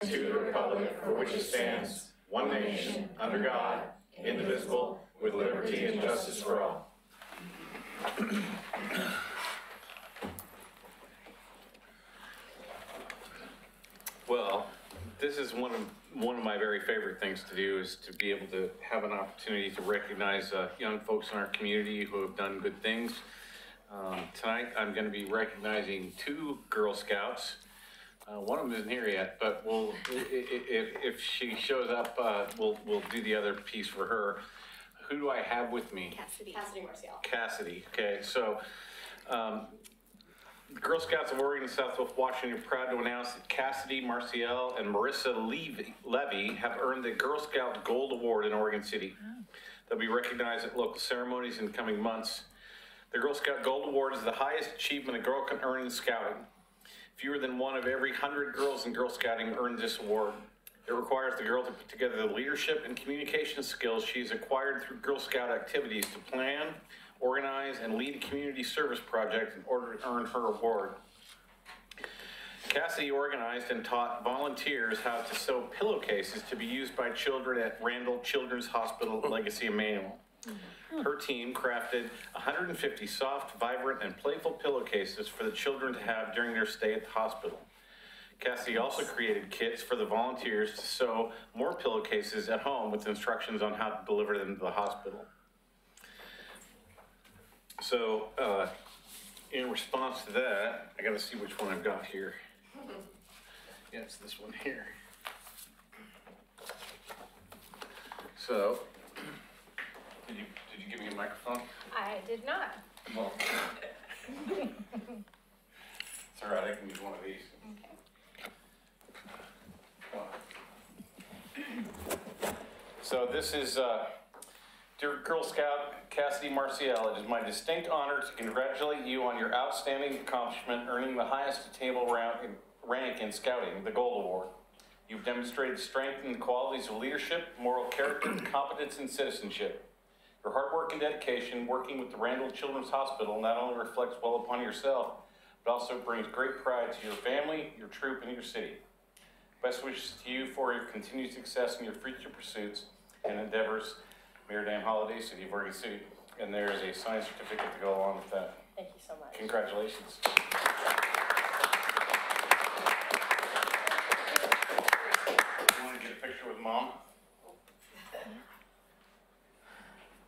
to the republic for which it stands, one nation, under God, indivisible, with liberty and justice for all. Well, this is one of my very favorite things to do, is to be able to have an opportunity to recognize young folks in our community who have done good things. Tonight, I'm going to be recognizing two Girl Scouts. One of them isn't here yet, but if she shows up, we'll do the other piece for her. Who do I have with me? Cassidy Marcial. Cassidy. Okay, so the Girl Scouts of Oregon and Southwest Washington are proud to announce that Cassidy Marcial and Marissa Levy have earned the Girl Scout Gold Award in Oregon City. They'll be recognized at local ceremonies in coming months. The Girl Scout Gold Award is the highest achievement a girl can earn in scouting. Fewer than one of every 100 girls in Girl Scouting earned this award. It requires the girl to put together the leadership and communication skills she's acquired through Girl Scout activities to plan, organize, and lead a community service project in order to earn her award. Cassidy organized and taught volunteers how to sew pillowcases to be used by children at Randall Children's Hospital Legacy Emmanuel. Her team crafted 150 soft, vibrant, and playful pillowcases for the children to have during their stay at the hospital. Cassidy also created kits for the volunteers to sew more pillowcases at home with instructions on how to deliver them to the hospital. So, in response to that, I gotta see which one I've got here. Yeah, it's this one here. So, did you give me a microphone? I did not. Well, it's all right, I can use one of these. Okay. So this is, dear Girl Scout Cassidy Marcial, it is my distinct honor to congratulate you on your outstanding accomplishment, earning the highest attainable rank in Scouting, the Gold Award. You've demonstrated strength and qualities of leadership, moral character, competence, and citizenship. Your hard work and dedication working with the Randall Children's Hospital not only reflects well upon yourself, but also brings great pride to your family, your troop, and your city. Best wishes to you for your continued success in your future pursuits and endeavors. Mayor Dan Holliday, City of Oregon City. And there is a signed certificate to go along with that. Thank you so much. Congratulations. You want to get a picture with Mom?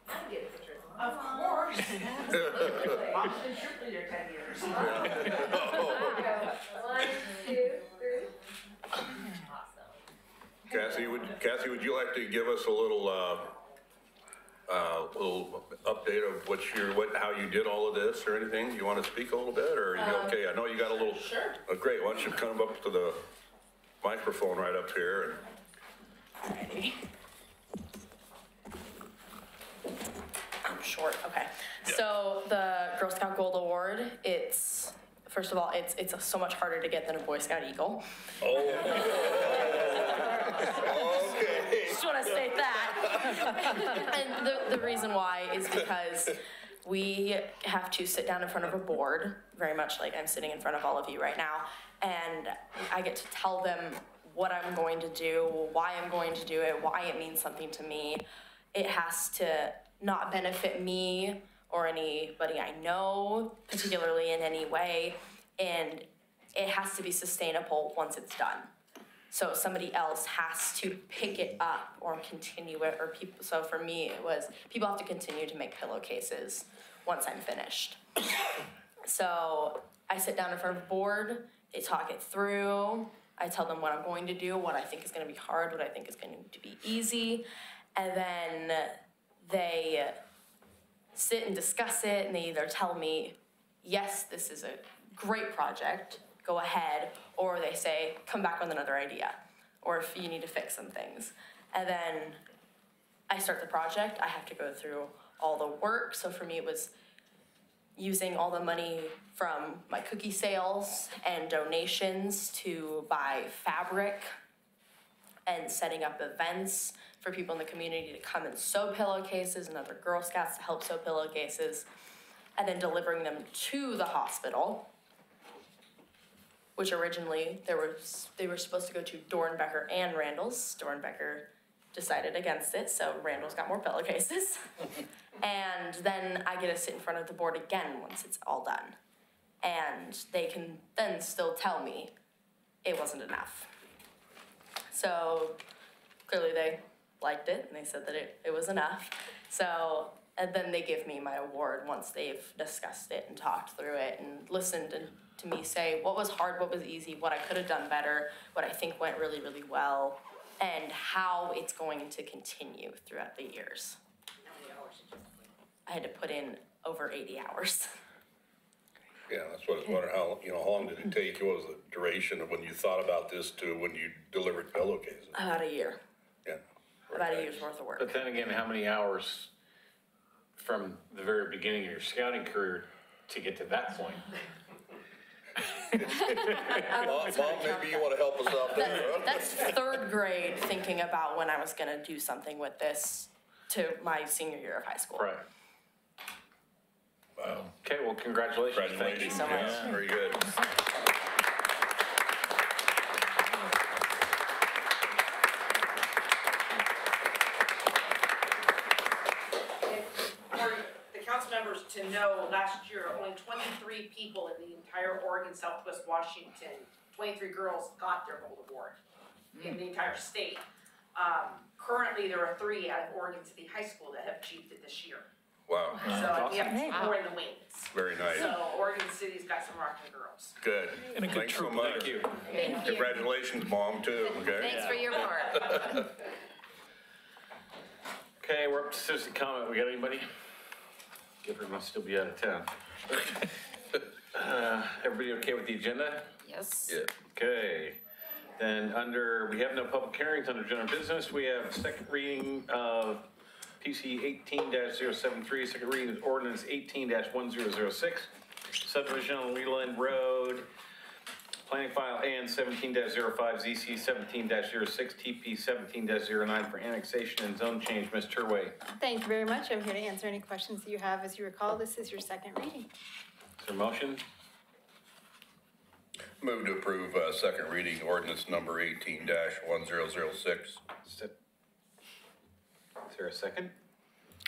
I'll get a picture of Mom. Of course. Mom's been triple your 10 years. One, 2, 3. Awesome. Cassie, would you like to give us a little update of how you did all of this or anything? You want to speak a little bit, or are you okay? I know you got a little. Sure. Great. Why don't you come up to the microphone right up here? Alrighty. I'm short. Okay. Yeah. So the Girl Scout Gold Award, first of all, it's so much harder to get than a Boy Scout Eagle. Oh. Okay. Just want to state that. And the reason why is because we have to sit down in front of a board, very much like I'm sitting in front of all of you right now, and I get to tell them what I'm going to do, why I'm going to do it, why it means something to me. It has to not benefit me or anybody I know, particularly in any way, and it has to be sustainable once it's done. So somebody else has to pick it up or continue it, or people. So for me, it was people have to continue to make pillowcases once I'm finished. So I sit down in front of a board, they talk it through, I tell them what I'm going to do, what I think is going to be hard, what I think is going to be easy, and then they sit and discuss it, and they either tell me, yes, this is a great project, go ahead, or they say, come back with another idea, or if you need to fix some things. And then I start the project, I have to go through all the work. So for me, it was using all the money from my cookie sales and donations to buy fabric and setting up events for people in the community to come and sew pillowcases and other Girl Scouts to help sew pillowcases, and then delivering them to the hospital. which originally they were supposed to go to Dornbecker and Randall's. Dornbecker decided against it, so Randall's got more pillowcases. And then I get to sit in front of the board again once it's all done. And they can then still tell me it wasn't enough. So clearly they liked it and they said that it was enough. So, and then they give me my award once they've discussed it and talked through it and listened to me say what was hard, what was easy, what I could have done better, what I think went really, really well, and how it's going to continue throughout the years. I had to put in over 80 hours. Yeah, that's what I was wondering, how long did it take? What was the duration of when you thought about this to when you delivered pillowcases? About a year. Yeah. About a year's worth of work. But then again, how many hours from the very beginning of your scouting career to get to that point? Mom, maybe you want to help us out there, huh? That's third grade thinking about when I was gonna do something with this to my senior year of high school. Right. Wow. Okay, well, congratulations. Thank you. Congratulations. so much. Yeah, very good. For the council members to know, last year, only 23 people in the entire Oregon, Southwest Washington, 23 girls got their gold award in the entire state. Currently, there are 3 out of Oregon City High School that have achieved it this year. Wow, So we have 2 more in the wings. very nice. So Oregon City's got some rocking girls. Good. And a good Thanks so troop. much. Thank you. Thank you. Congratulations, Mom, too, okay? Thanks for your part. Okay, we're up to citizen comment. We got anybody? Gifford must still be out of town. Everybody okay with the agenda? Yes. Yeah. Okay. Then we have no public hearings under general business. We have second reading of PC 18-073, second reading of ordinance 18-1006, subdivision on Wheeland Road, planning file AN 17-05, ZC 17-06, TP 17-09 for annexation and zone change. Ms. Turway, Thank you very much. I'm here to answer any questions that you have. As you recall, this is your second reading. is there a motion? Move to approve, second reading ordinance number 18-1006. Is there a second?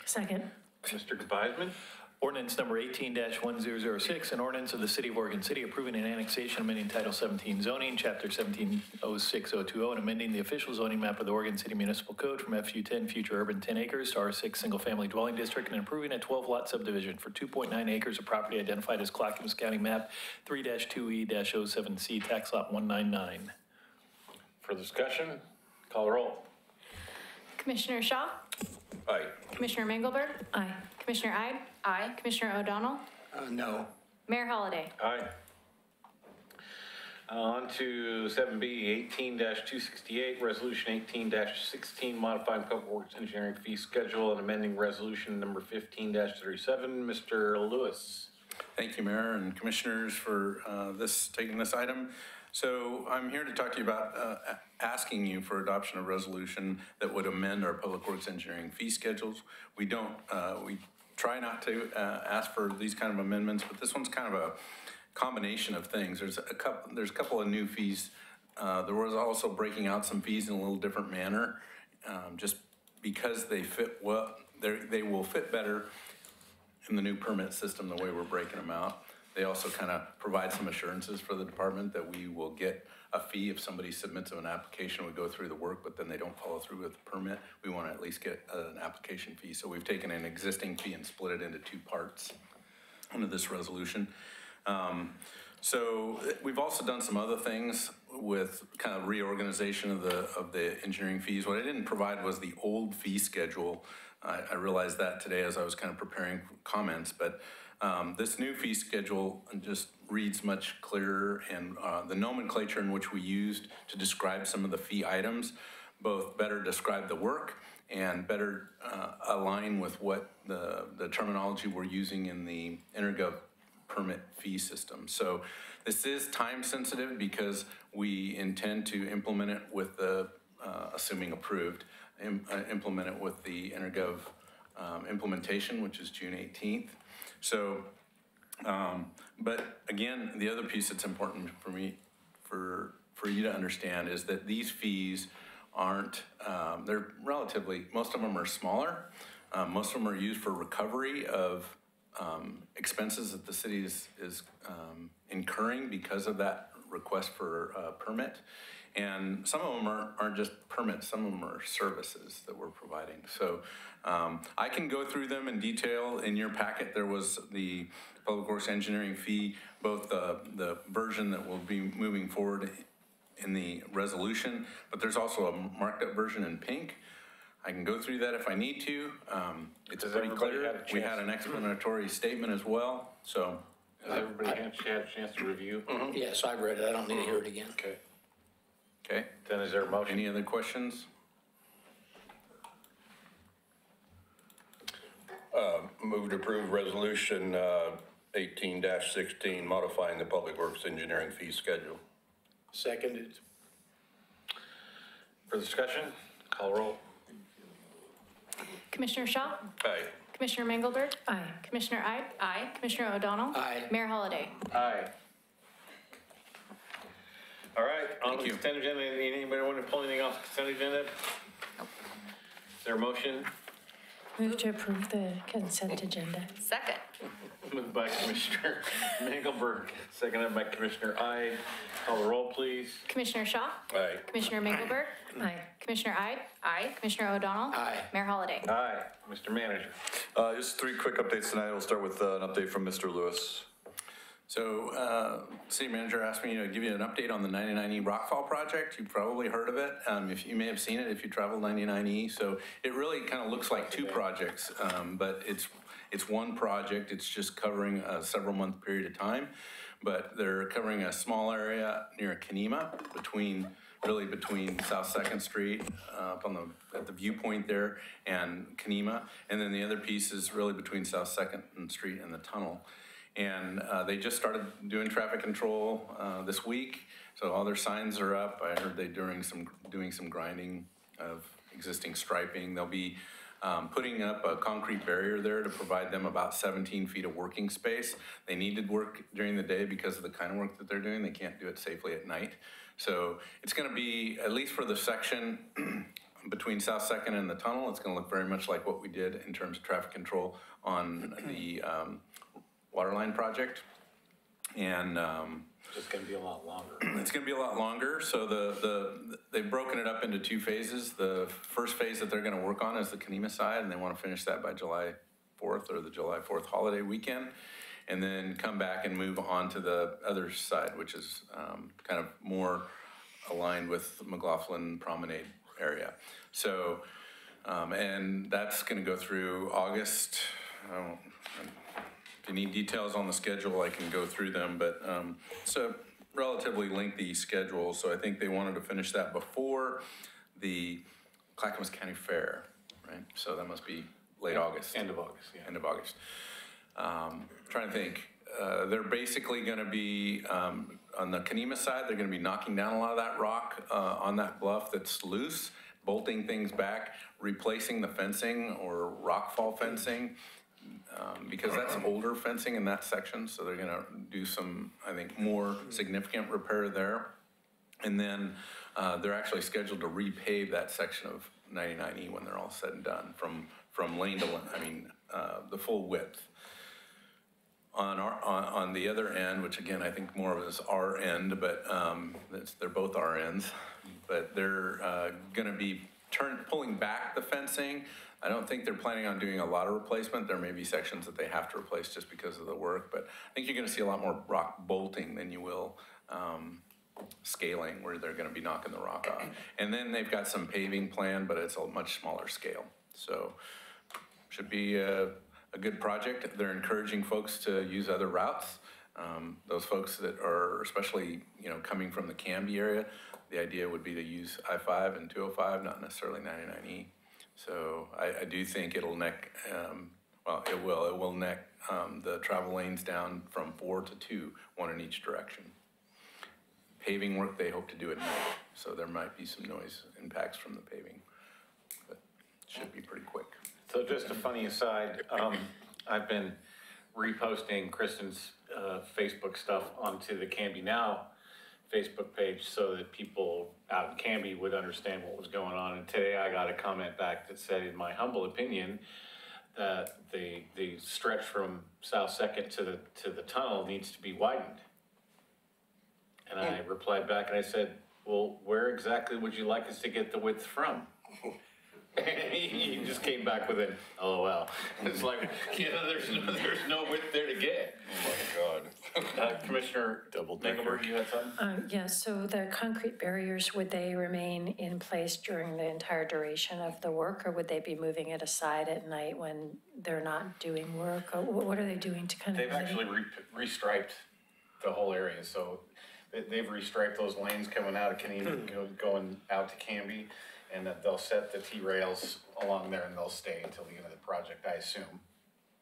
Second. Mr. Geisman? Ordinance number 18-1006, an ordinance of the City of Oregon City approving an annexation amending Title 17 zoning, Chapter 1706020, and amending the official zoning map of the Oregon City Municipal Code from FU10 future urban 10 acres to R6 single-family dwelling district, and approving a 12-lot subdivision for 2.9 acres of property identified as Clackamas County Map 3-2E-07C, tax lot 199. For discussion, call the roll. Commissioner Shaw, Aye. Commissioner Mengelberg, Aye. Commissioner Ide, Aye. Commissioner O'Donnell, No. Mayor Holliday. Aye. On to 7B, 18-268, Resolution 18-16, modifying public works engineering fee schedule and amending resolution number 15-37. Mr. Lewis. Thank you, Mayor and Commissioners, for taking this item. So I'm here to talk to you about asking you for adoption of a resolution that would amend our public works engineering fee schedules. We try not to ask for these kind of amendments, but this one's kind of a combination of things. There's a couple of new fees. There was also breaking out some fees in a little different manner, just because they fit well. They will fit better in the new permit system, the way we're breaking them out. They also kind of provide some assurances for the department that we will get a fee if somebody submits an application. We go through the work, but then they don't follow through with the permit. We want to at least get an application fee. So we've taken an existing fee and split it into 2 parts under this resolution. So we've also done some other things with kind of reorganization of the engineering fees. What I didn't provide was the old fee schedule. I realized that today as I was kind of preparing comments, but this new fee schedule just reads much clearer, and the nomenclature in which we used to describe some of the fee items both better describe the work and better align with what the terminology we're using in the Intergov permit fee system. So this is time sensitive because we intend to implement it with the, assuming approved, implement it with the Intergov implementation, which is June 18th. So, but again, the other piece that's important for me for you to understand is that these fees aren't, they're relatively, most of them are smaller. Most of them are used for recovery of expenses that the city is incurring because of that request for a permit. And some of them aren't just permits, some of them are services that we're providing. So I can go through them in detail. In your packet, there was the Public Works engineering fee, both the version that will be moving forward in the resolution, but there's also a marked up version in pink. I can go through that if I need to. It's pretty clear. We had an explanatory statement as well, so. Has everybody had a chance to review? Yes, I read it. I don't need to hear it again. Okay. Okay, Then is there a motion? any other questions? Move to approve resolution 18-16, modifying the Public Works engineering fee schedule. Seconded. For discussion, call roll. Commissioner Shaw, Aye. Commissioner Mengelberg, Aye. Commissioner Ide, Aye. Commissioner O'Donnell. Aye. Mayor Holliday. Aye. All right, on Thank the you. consent agenda, anybody want to pull anything off the consent agenda? Is there a motion? Move to approve the consent agenda. Second. Moved by Commissioner Mengelberg, seconded by Commissioner Ide. Call the roll, please. Commissioner Shaw, Aye. Commissioner Mengelberg, Aye. Commissioner Ide, Aye. Commissioner O'Donnell. Aye. Mayor Holliday. Aye. Mr. Manager. Just 3 quick updates tonight. We'll start with an update from Mr. Lewis. So, city manager asked me to give you an update on the 99E Rockfall project. You've probably heard of it. If you may have seen it if you travel 99E. So it really kind of looks like 2 projects, but it's one project. It's just covering a several month period of time, but they're covering a small area near Kenema between South 2nd Street, up on at the viewpoint there, and Kenema. And then the other piece is really between South 2nd Street and the tunnel. And they just started doing traffic control this week, so all their signs are up. I heard they're doing some grinding of existing striping. They'll be putting up a concrete barrier there to provide them about 17 feet of working space. They need to work during the day because of the kind of work that they're doing. They can't do it safely at night. So it's going to be, at least for the section between South 2nd and the tunnel, it's going to look very much like what we did in terms of traffic control on the Waterline project. And Just going to be a lot longer. it's going to be a lot longer. So they've broken it up into 2 phases. The first phase that they're going to work on is the Kenema side, and they want to finish that by July 4th or the July 4th holiday weekend, and then come back and move on to the other side, which is kind of more aligned with the McLaughlin Promenade area. So, and that's going to go through August. If you need details on the schedule, I can go through them, but it's a relatively lengthy schedule, so I think they wanted to finish that before the Clackamas County Fair, right? So that must be late August. End of August, yeah. End of August. Trying to think. They're basically going to be, on the Kenema side, they're going to be knocking down a lot of that rock on that bluff that's loose, bolting things back, replacing the fencing or rockfall fencing, because that's older fencing in that section, so they're going to do some, I think, more significant repair there. And then they're actually scheduled to repave that section of 99E when they're all said and done, from lane to lane, I mean, the full width. On the other end, which again, I think more of it is our end, but they're both our ends, but they're gonna be pulling back the fencing. I don't think they're planning on doing a lot of replacement. There may be sections that they have to replace just because of the work, but I think you're gonna see a lot more rock bolting than you will scaling, where they're gonna be knocking the rock off. And then they've got some paving planned, but it's a much smaller scale. So should be a good project. They're encouraging folks to use other routes. Those folks that are especially, coming from the Canby area, the idea would be to use I-5 and 205, not necessarily 99E. So I do think it'll neck, it will neck the travel lanes down from 4 to 2, one in each direction. Paving work, they hope to do at night, so there might be some noise impacts from the paving, but it should be pretty quick. So just a funny aside, I've been reposting Kristen's Facebook stuff onto the Canby Now Facebook page so that people out in Canby would understand what was going on. And today I got a comment back that said, in my humble opinion, that the stretch from South Second to the tunnel needs to be widened. And I replied back and I said, well, where exactly would you like us to get the width from? And he just came back with an LOL. It's like, there's no width there to get. Oh, my God. Commissioner Mengelberg, you had something? Yeah, so the concrete barriers, would they remain in place during the entire duration of the work, or would they be moving it aside at night when they're not doing work? Or what are they doing to kind of? They've actually restriped the whole area, so they've restriped those lanes coming out of Canema, going out to Canby, and that they'll set the T-rails along there and they'll stay until the end of the project, I assume.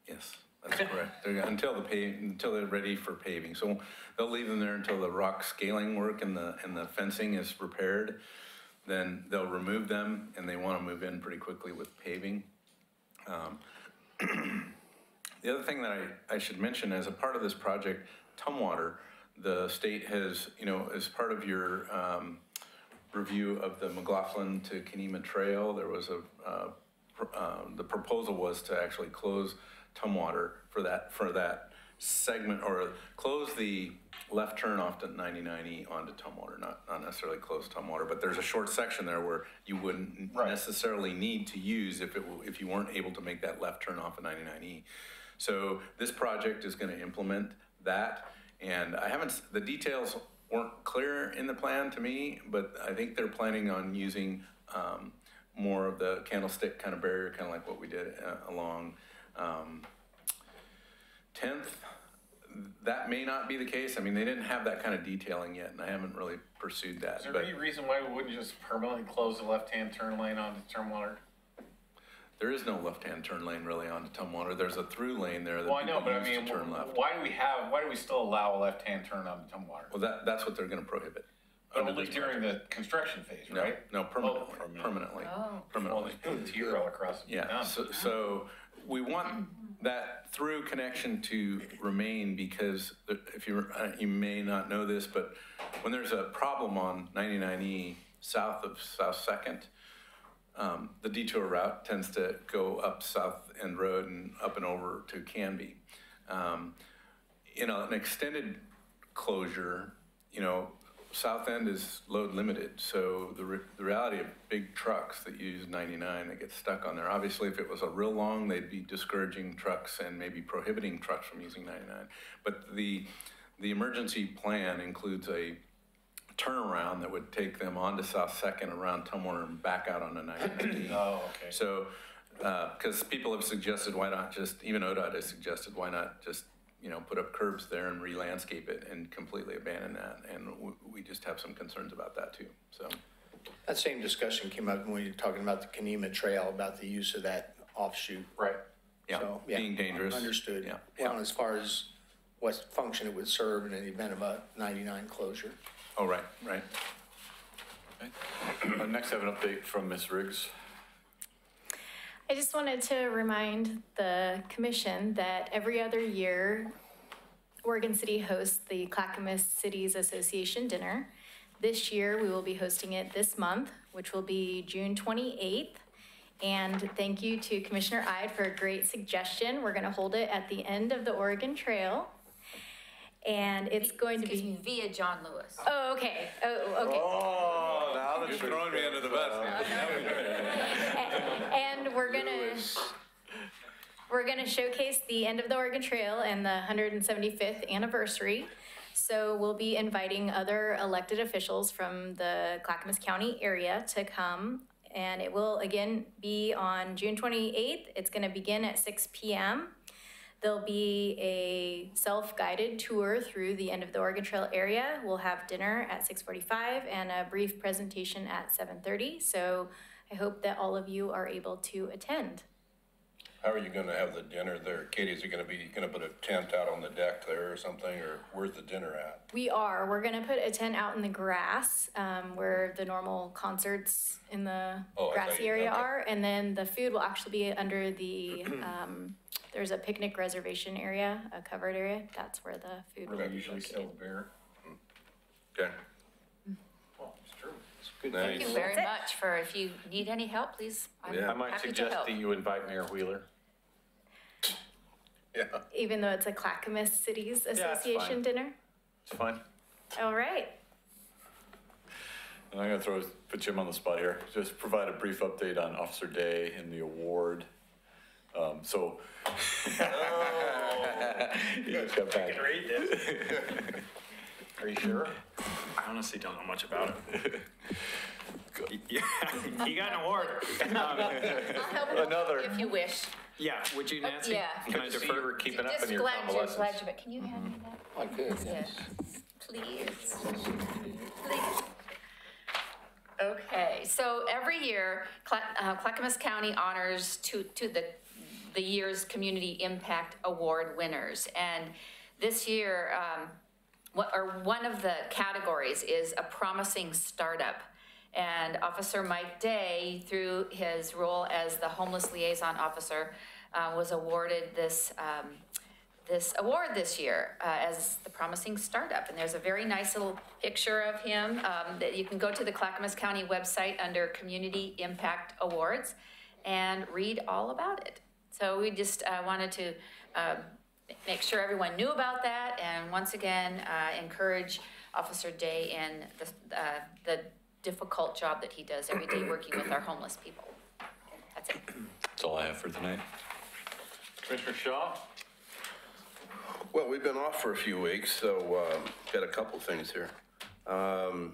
Yes, that's correct. Until they're ready for paving. So they'll leave them there until the rock scaling work and the fencing is repaired. Then they'll remove them, and they want to move in pretty quickly with paving. The other thing that I should mention, as a part of this project, Tumwater, the state has, as part of your review of the McLaughlin to Canema Trail, there was the proposal was to actually close Tumwater for that segment, or close the left turn off to 99E onto Tumwater, not necessarily close Tumwater, but there's a short section there where you wouldn't necessarily need to use if you weren't able to make that left turn off of 99E. So this project is going to implement that, and the details weren't clear in the plan to me, but I think they're planning on using more of the candlestick kind of barrier, kind of like what we did along 10th. That may not be the case. I mean, they didn't have that kind of detailing yet, and I haven't really pursued that. Is there any reason why we wouldn't just permanently close the left-hand turn lane onto Tumwater? There is no left-hand turn lane really onto Tumwater. There's a through lane there that Well, I know, people but I use mean, to turn left. why do we still allow a left-hand turn onto Tumwater? Well, that's what they're going to prohibit. But only during the construction phase, right? No, permanently. Permanently. Well, Permanently. just put a T-rail across it. Yeah, so we want that through connection to remain, because if you may not know this, but when there's a problem on 99E south of South Second, the detour route tends to go up South End Road and up and over to Canby. An extended closure, South End is load limited, so the reality of big trucks that use 99 that get stuck on there, obviously if it was a real long, they'd be discouraging trucks and maybe prohibiting trucks from using 99. But the emergency plan includes a turnaround that would take them onto South Second around Tumwater and back out onto 99. Oh, okay. So, because people have suggested, why not just, even ODOT has suggested, why not just put up curbs there and re-landscape it and completely abandon that. And we just have some concerns about that too, so. That same discussion came up when we were talking about the Canema Trail, about the use of that offshoot. Right. Yeah, So, being dangerous. Understood. Yeah. Well, as far as what function it would serve in the event of a 99 closure. Oh, right. Next, I have an update from Ms. Riggs. I just wanted to remind the commission that every other year, Oregon City hosts the Clackamas Cities Association Dinner. This year, we will be hosting it this month, which will be June 28th. And thank you to Commissioner Ide for a great suggestion. We're gonna hold it at the end of the Oregon Trail. And it's going to be via John Lewis. Oh, okay. Oh, okay. Oh, now that You're throwing me under the bus. And we're gonna showcase the end of the Oregon Trail and the 175th anniversary. So we'll be inviting other elected officials from the Clackamas County area to come. And it will again be on June 28th. It's gonna begin at 6 p.m. There'll be a self-guided tour through the end of the Oregon Trail area. We'll have dinner at 6:45 and a brief presentation at 7:30. So I hope that all of you are able to attend. How are you gonna have the dinner there? Katie, is it gonna put a tent out on the deck there or something, or where's the dinner at? We're gonna put a tent out in the grass, where the normal concerts in the grassy area are. And then the food will actually be under the, there's a picnic reservation area, a covered area. That's where the food will Where they be usually located. sell beer. Okay. Thank you very much for, if you need any help, please, I'm Yeah. I might happy to suggest help. that you invite Mayor Wheeler. Yeah. Even though it's a Clackamas Cities it's Association fine. dinner? It's fine. All right. And I'm gonna put Jim on the spot here, just provide a brief update on Officer Day and the award. So. You just got back. Read this. Are you sure? I honestly don't know much about it. Yeah, you got an award. I'll help you Another. if you wish. Yeah, would you, Nancy? Yeah. Can I See, you defer? were keeping up Just in your glad you, convalescence. but can you hand me that? I could, Yes. Please. Please. Okay, so every year, Clackamas County honors to the year's Community Impact Award winners. And this year, one of the categories is a promising startup. And Officer Mike Day, through his role as the homeless liaison officer, was awarded this award this year as the promising startup. And there's a very nice little picture of him that you can go to the Clackamas County website under Community Impact Awards and read all about it. So we just wanted to make sure everyone knew about that, and once again, encourage Officer Day in the difficult job that he does every day working with our homeless people. That's it. That's all I have for tonight. Commissioner Shaw? Well, we've been off for a few weeks, so got a couple things here. Mo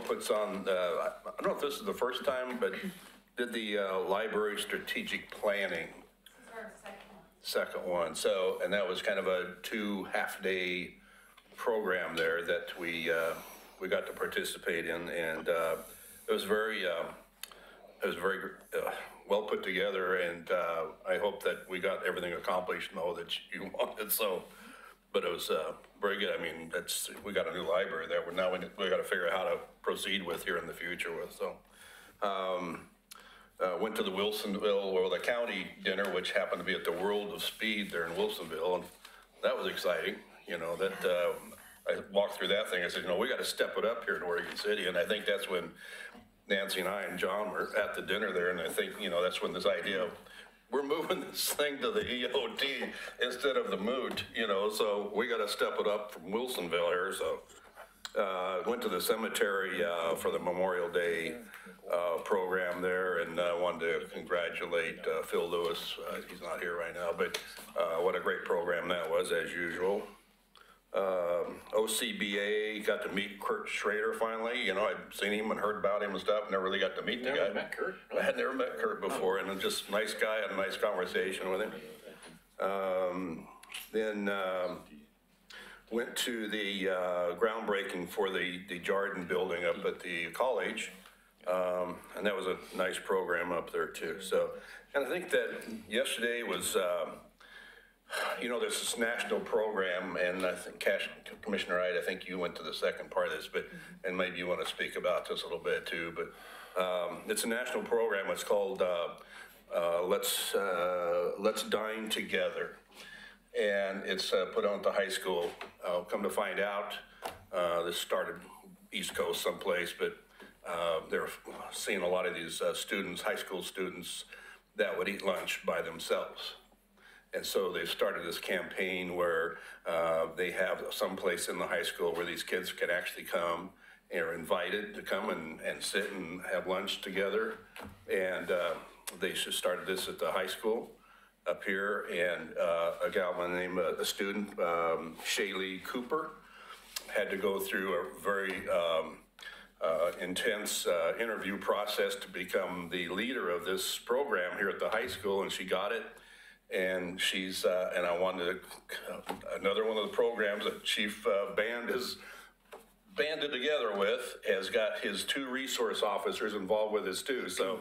puts on, I don't know if this is the first time, but did the library strategic planning. Second one. So, and that was kind of a 2 half-day program there that we got to participate in, and it was very well put together, and I hope that we got everything accomplished, Mo, that you wanted. So, but it was very good. I mean, we got a new library there. Now we got to figure out how to proceed with here in the future with. So, went to the Wilsonville, or the county dinner, which happened to be at the World of Speed there in Wilsonville, and that was exciting. You know, that I walked through that thing. I said, we got to step it up here in Oregon City, and I think that's when Nancy and I and John were at the dinner there, and I think, that's when this idea of we're moving this thing to the EOT instead of the MOOT, so we got to step it up from Wilsonville here. So went to the cemetery for the Memorial Day program there, and wanted to congratulate Phil Lewis. He's not here right now, but what a great program that was, as usual. OCBA, got to meet Kurt Schrader finally. I'd seen him and heard about him and stuff, never really got to meet the guy. Never met Kurt? I had never met Kurt before, and just nice guy, had a nice conversation with him. Then went to the groundbreaking for the Jardin building up at the college, and that was a nice program up there too. So, and I think that yesterday was, there's this national program, and I think Commissioner Wright, I think you went to the second part of this, but, and maybe you want to speak about this a little bit too, but it's a national program. It's called Let's Dine Together. And it's put on at the high school. Come to find out, this started East Coast someplace, but they're seeing a lot of these students, high school students, that would eat lunch by themselves. And so they've started this campaign where they have someplace in the high school where these kids can actually come and are invited to come and sit and have lunch together. And they just started this at the high school up here. And a gal by the name of a student, Shaylee Cooper, had to go through a very intense interview process to become the leader of this program here at the high school, and she got it. And she's, and I wanted another one of the programs that Chief Band is banded together with, has got his 2 resource officers involved with this too. So,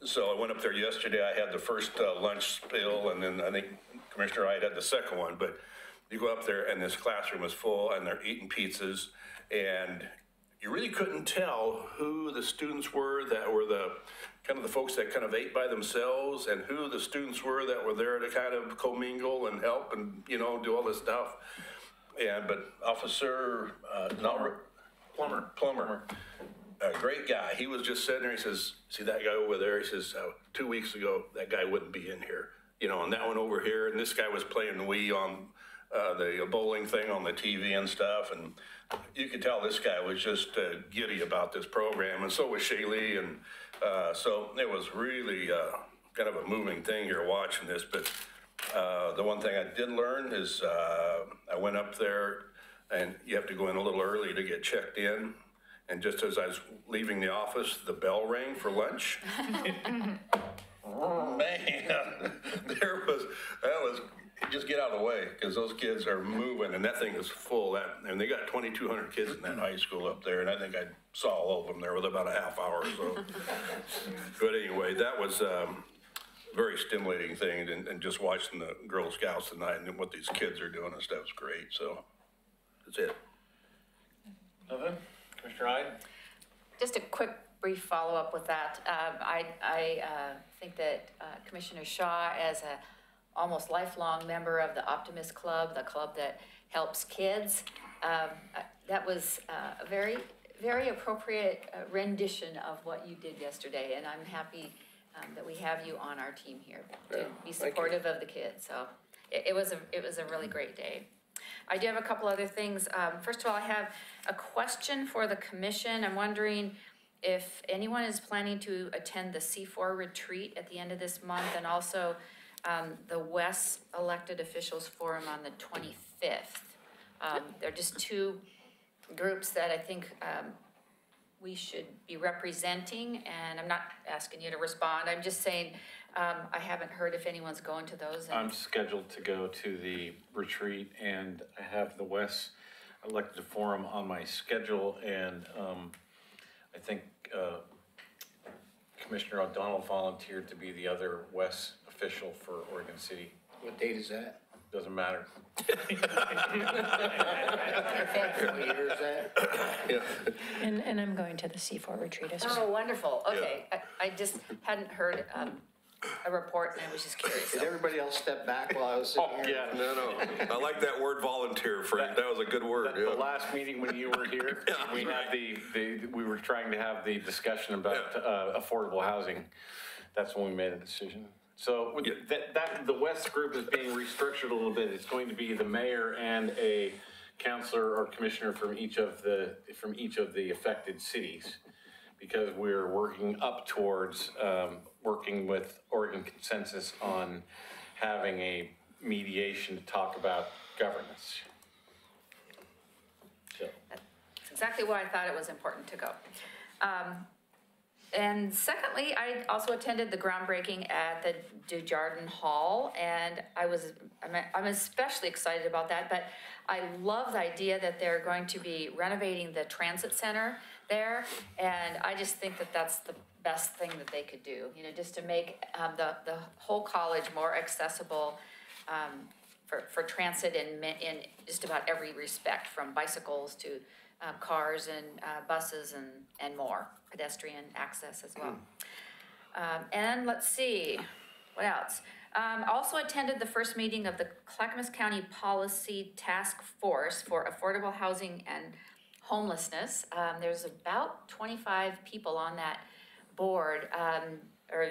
so I went up there yesterday. I had the first lunch spill, and then I think Commissioner Wright had the second one. But you go up there, and this classroom is full, and they're eating pizzas, and you really couldn't tell who the students were that were the kind of the folks that kind of ate by themselves, and who the students were that were there to kind of commingle and help and, do all this stuff. but Officer, Plummer, a great guy. He was just sitting there, he says, see that guy over there? He says, 2 weeks ago, that guy wouldn't be in here. You know, and that one over here, and this guy was playing Wii on the bowling thing on the TV and stuff, and you could tell this guy was just giddy about this program, and so was Shaylee, and so it was really kind of a moving thing here watching this, but the one thing I did learn is I went up there, and you have to go in a little early to get checked in, and just as I was leaving the office, the bell rang for lunch. Oh, man, just get out of the way, because those kids are moving, and that thing is full. And they got 2,200 kids in that high school up there, and I think I saw all of them there with about a half hour or so. But anyway, that was a very stimulating thing, and just watching the Girl Scouts tonight and what these kids are doing and stuff is great, so that's it. Nothing? Commissioner Hyde? Just a quick, brief follow-up with that. I think that Commissioner Shaw, as a almost lifelong member of the Optimist Club, the club that helps kids, that was a very, very appropriate rendition of what you did yesterday, and I'm happy that we have you on our team here to be supportive of the kids. So it was a really great day. I do have a couple other things. First of all, I have a question for the commission. I'm wondering if anyone is planning to attend the C4 retreat at the end of this month, and also the West Elected Officials Forum on the 25th. They're just two groups that I think we should be representing, and I'm not asking you to respond. I'm just saying I haven't heard if anyone's going to those. I'm scheduled to go to the retreat, and I have the West Elected Forum on my schedule, and I think Commissioner O'Donnell volunteered to be the other West official for Oregon City. What date is that? Doesn't matter. What year is that? Yeah. And I'm going to the C4 retreat as well. Oh, wonderful. Okay, I just hadn't heard a report, and I was just curious. Did everybody else step back while I was sitting here? Yeah. No. I like that word volunteer, Frank. That was a good word. The last meeting when you were here, we had we were trying to have the discussion about affordable housing. That's when we made a decision. So the West group is being restructured a little bit. It's going to be the mayor and a counselor or commissioner from each of the affected cities, because we're working up towards working with Oregon Consensus on having a mediation to talk about governance. So. That's exactly why I thought it was important to go. And secondly, I also attended the groundbreaking at the Dujardin Hall, and I'm especially excited about that, but I love the idea that they're going to be renovating the transit center there, and I just think that that's the best thing that they could do, you know, just to make the whole college more accessible for transit in just about every respect, from bicycles to cars and buses and more, pedestrian access as well. And let's see, what else? Also attended the first meeting of the Clackamas County Policy Task Force for Affordable Housing and Homelessness. There's about 25 people on that board, or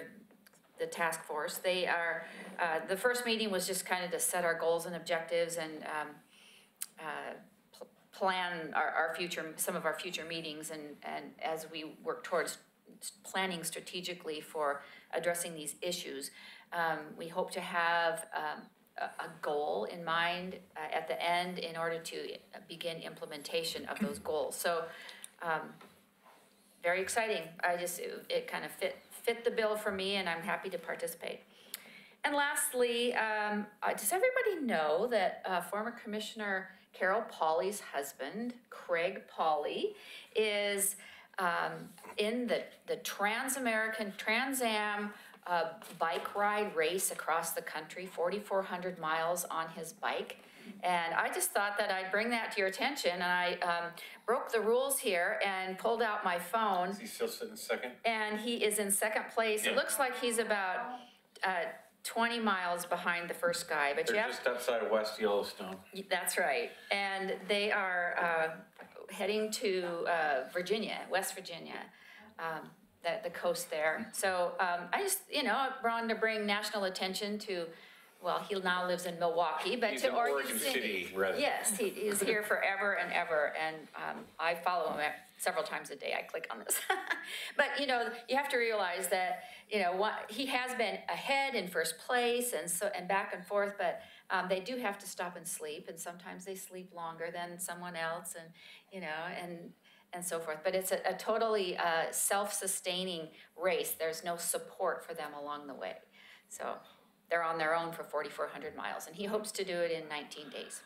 the task force. They are, the first meeting was just kind of to set our goals and objectives and plan our future, some of our future meetings, and as we work towards planning strategically for addressing these issues. We hope to have a goal in mind at the end in order to begin implementation of those goals. So very exciting. It kind of fit the bill for me, and I'm happy to participate. And lastly, does everybody know that former Commissioner Carol Pauley's husband, Craig Pauley, is in the Trans Am bike ride race across the country, 4,400 miles on his bike. And I just thought that I'd bring that to your attention. And I broke the rules here and pulled out my phone. Is he still sitting second? And he is in second place. Yeah. It looks like he's about 20 miles behind the first guy, but you They're have. just outside of West Yellowstone. That's right. And they are heading to Virginia, West Virginia, the coast there. So I just, wanted to bring national attention to, well, he now lives in Milwaukee, but He's to an Oregon City. resident. Yes, he is here forever and ever, and I follow him several times a day. I click on this. But, you have to realize that, he has been ahead in first place and back and forth, but they do have to stop and sleep, and sometimes they sleep longer than someone else, and so forth. But it's a totally self-sustaining race. There's no support for them along the way. So they're on their own for 4,400 miles, and he hopes to do it in 19 days.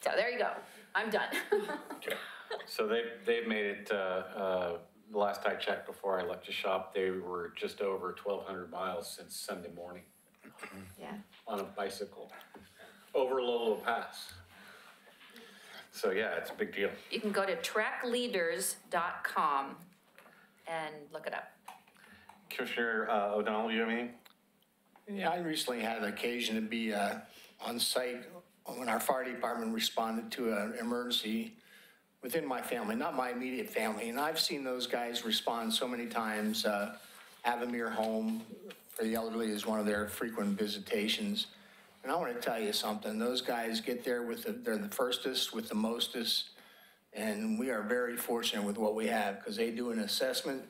So there you go. I'm done. So they've made it, the last I checked before I left the shop, they were just over 1,200 miles since Sunday morning Yeah. on a bicycle over Lolo Pass. So yeah, it's a big deal. You can go to trackleaders.com and look it up. Commissioner O'Donnell, you have anything? Yeah, I recently had an occasion to be on site when our fire department responded to an emergency within my family, not my immediate family. And I've seen those guys respond so many times. Avamere Home for the elderly is one of their frequent visitations. And I want to tell you something. Those guys get there they're the firstest with the mostest. And we are very fortunate with what we have because they do an assessment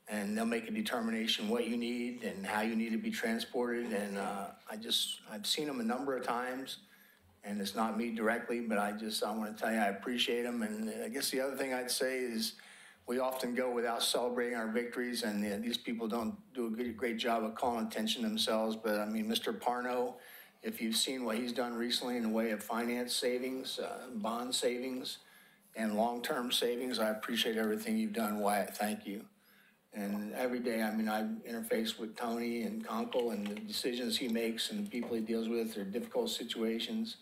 and they'll make a determination what you need and how you need to be transported. And I've seen them a number of times, and it's not me directly, but I want to tell you I appreciate them. And I guess the other thing I'd say is we often go without celebrating our victories, and these people don't do a great job of calling attention to themselves. But I mean, Mr. Parno, if you've seen what he's done recently in the way of finance savings, bond savings, and long-term savings, I appreciate everything you've done, Wyatt. Thank you. And every day, I mean, I interface with Tony and Conkle and the decisions he makes and the people he deals with. They're difficult situations.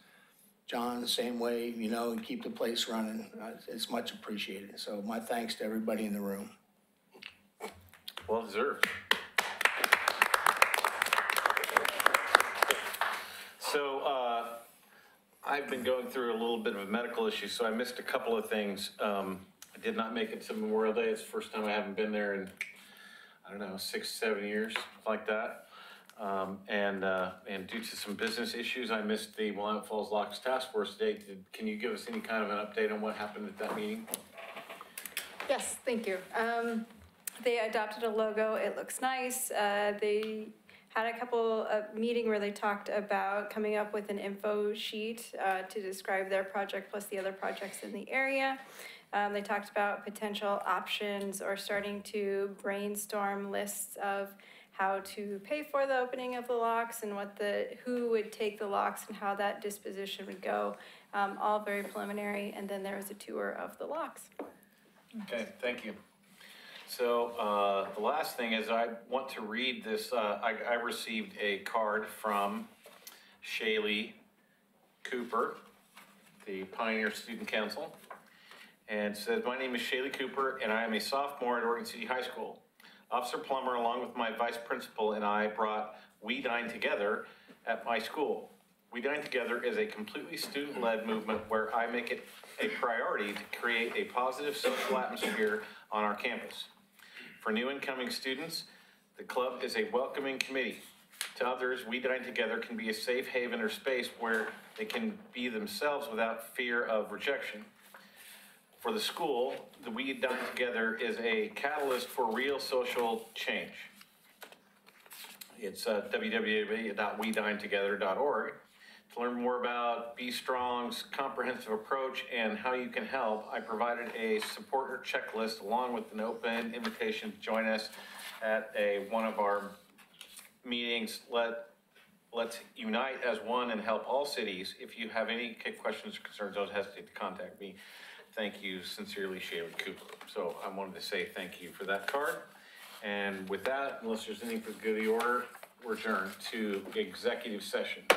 John, the same way, and keep the place running. It's much appreciated. So my thanks to everybody in the room. Well deserved. So I've been going through a little bit of a medical issue, so I missed a couple of things. I did not make it to Memorial Day. It's the first time I haven't been there in, 6, 7 years, like that. And due to some business issues, I missed the Willamette Falls Locks Task Force today. Can you give us any kind of an update on what happened at that meeting? Yes, thank you. They adopted a logo. It looks nice. They had a couple meeting where they talked about coming up with an info sheet to describe their project plus the other projects in the area. They talked about potential options or starting to brainstorm lists of how to pay for the opening of the locks and who would take the locks and how that disposition would go. All very preliminary, and then there was a tour of the locks. Okay, thank you. So the last thing is I want to read this. I received a card from Shaylee Cooper, the Pioneer Student Council, and it says, "My name is Shaylee Cooper, and I am a sophomore at Oregon City High School. Officer Plummer, along with my vice principal, and I brought We Dine Together at my school. We Dine Together is a completely student-led movement where I make it a priority to create a positive social atmosphere on our campus. For new incoming students, the club is a welcoming committee. To others, We Dine Together can be a safe haven or space where they can be themselves without fear of rejection. For the school, the We Dine Together is a catalyst for real social change." It's www.wedinetogether.org. To learn more about Be Strong's comprehensive approach and how you can help, I provided a supporter checklist along with an open invitation to join us at one of our meetings. Let's unite as one and help all cities. If you have any questions or concerns, don't hesitate to contact me. Thank you sincerely, Shaylee Cooper. So I wanted to say thank you for that card. And with that, unless there's anything for the good of the order, we're adjourned to executive session.